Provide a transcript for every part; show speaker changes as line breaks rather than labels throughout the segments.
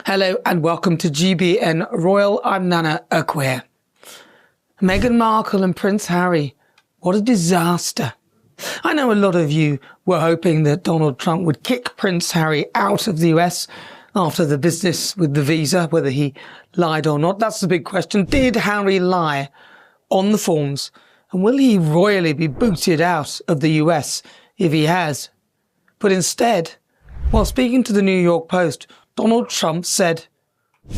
Hello and welcome to GBN Royal. I'm Nana Okwuehe. Meghan Markle and Prince Harry. What a disaster. I know a lot of you were hoping that Donald Trump would kick Prince Harry out of the US after the business with the visa, whether he lied or not. That's the big question. Did Harry lie on the forms? And will he royally be booted out of the US if he has? But instead, while speaking to the New York Post, Donald Trump said,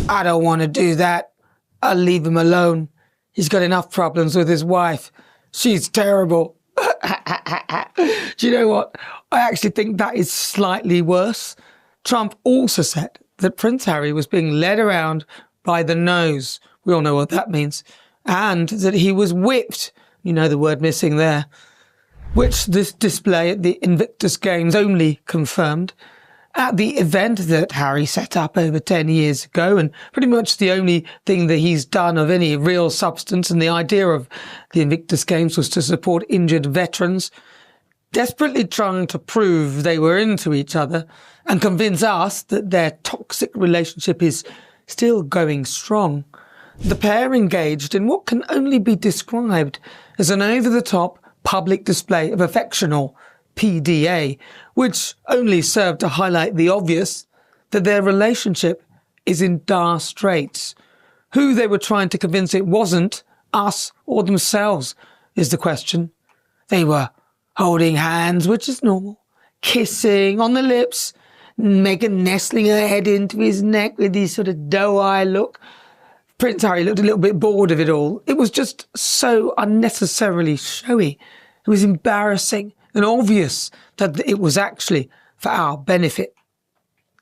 "I don't want to do that. I'll leave him alone. He's got enough problems with his wife. She's terrible." Do you know what? I actually think that is slightly worse. Trump also said that Prince Harry was being led around by the nose. We all know what that means. And that he was whipped. You know the word missing there. Which this display at the Invictus Games only confirmed. At the event that Harry set up over 10 years ago, and pretty much the only thing that he's done of any real substance, and the idea of the Invictus Games was to support injured veterans, desperately trying to prove they were into each other and convince us that their toxic relationship is still going strong. The pair engaged in what can only be described as an over-the-top public display of affection, or PDA, which only served to highlight the obvious, that their relationship is in dire straits. Who they were trying to convince it wasn't, us or themselves, is the question. They were holding hands, which is normal, kissing on the lips, Meghan nestling her head into his neck with his sort of doe-eye look. Prince Harry looked a little bit bored of it all. It was just so unnecessarily showy. It was embarrassing and obvious that it was actually for our benefit.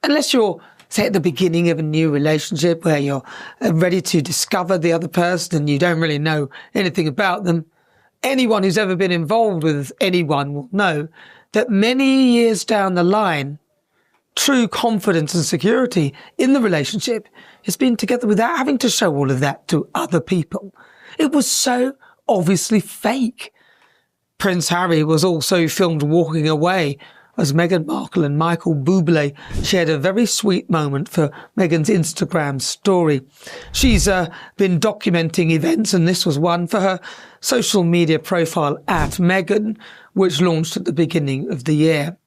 Unless you're, say, at the beginning of a new relationship where you're ready to discover the other person and you don't really know anything about them, anyone who's ever been involved with anyone will know that many years down the line, true confidence and security in the relationship has been together without having to show all of that to other people. It was so obviously fake. Prince Harry was also filmed walking away as Meghan Markle and Michael Bublé shared a very sweet moment for Meghan's Instagram story. She's been documenting events, and this was one for her social media profile @Meghan, which launched at the beginning of the year.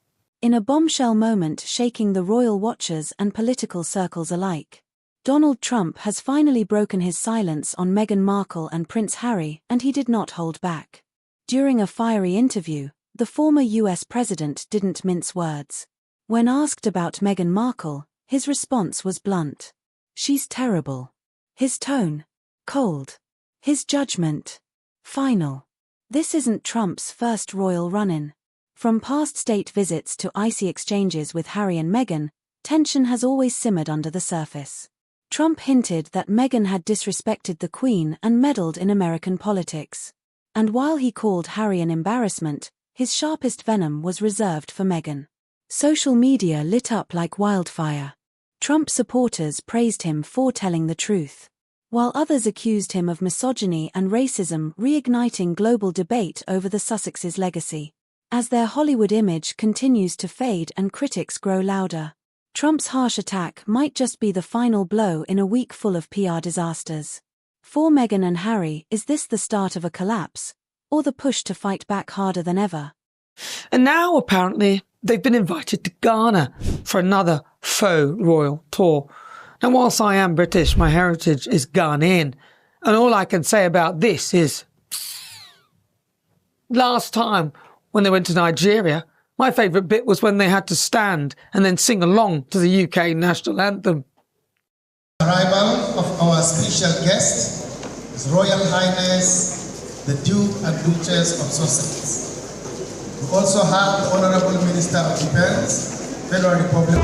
In a bombshell moment shaking the royal watchers and political circles alike, Donald Trump has finally broken his silence on Meghan Markle and Prince Harry, and he did not hold back. During a fiery interview, the former US president didn't mince words. When asked about Meghan Markle, his response was blunt. "She's terrible." His tone, cold. His judgment, final. This isn't Trump's first royal run-in. From past state visits to icy exchanges with Harry and Meghan, tension has always simmered under the surface. Trump hinted that Meghan had disrespected the Queen and meddled in American politics. And while he called Harry an embarrassment, his sharpest venom was reserved for Meghan. Social media lit up like wildfire. Trump supporters praised him for telling the truth, while others accused him of misogyny and racism, reigniting global debate over the Sussexes' legacy. As their Hollywood image continues to fade and critics grow louder, Trump's harsh attack might just be the final blow in a week full of PR disasters. For Meghan and Harry, is this the start of a collapse, or the push to fight back harder than ever?
And now, apparently, they've been invited to Ghana for another faux royal tour. Now, whilst I am British, my heritage is Ghanaian, and all I can say about this is, last time when they went to Nigeria, my favourite bit was when they had to stand and then sing along to the UK national anthem.
Arrival of our special guest, His Royal Highness, the Duke and Duchess of Sussex. We also have the Honourable Minister of Defence, Federal Republic.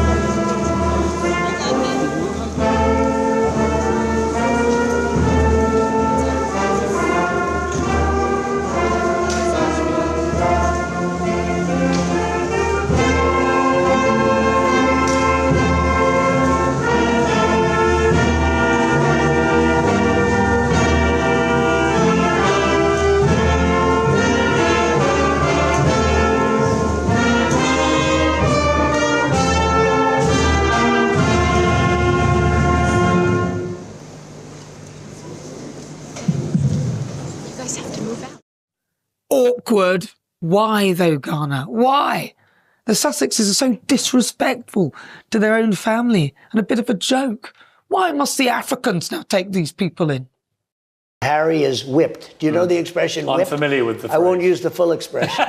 awkward. Why though, Ghana? Why? The Sussexes are so disrespectful to their own family and a bit of a joke. Why must the Africans now take these people in?
Harry is whipped. Do you know the expression whipped?
I'm familiar with the phrase.
I won't use the full expression.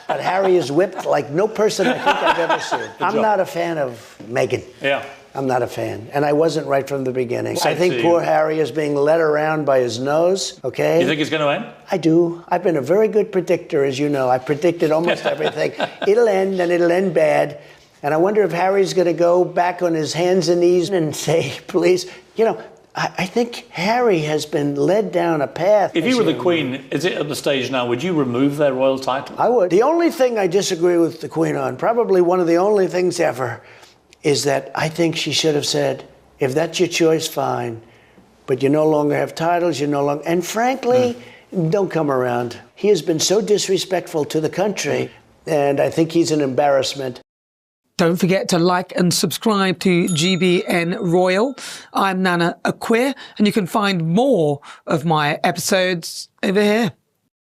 But Harry is whipped like no person I think I've ever seen. I'm not a fan of Meghan.
Yeah.
I'm not a fan. And I wasn't right from the beginning.
Same
I think
to
poor
you.
Harry is being led around by his nose, okay?
You think it's going to end?
I do. I've been a very good predictor, as you know. I predicted almost everything. It'll end, and it'll end bad. And I wonder if Harry's going to go back on his hands and knees and say, please, you know, I think Harry has been led down a path.
If you were the Queen, is it at the stage now, would you remove their royal title?
I would. The only thing I disagree with the Queen on, probably one of the only things ever, is that I think she should have said, if that's your choice, fine. But you no longer have titles, you no longer... And frankly, don't come around. He has been so disrespectful to the country, and I think he's an embarrassment.
Don't forget to like and subscribe to GBN Royal. I'm Nana Akwe, and you can find more of my episodes over here.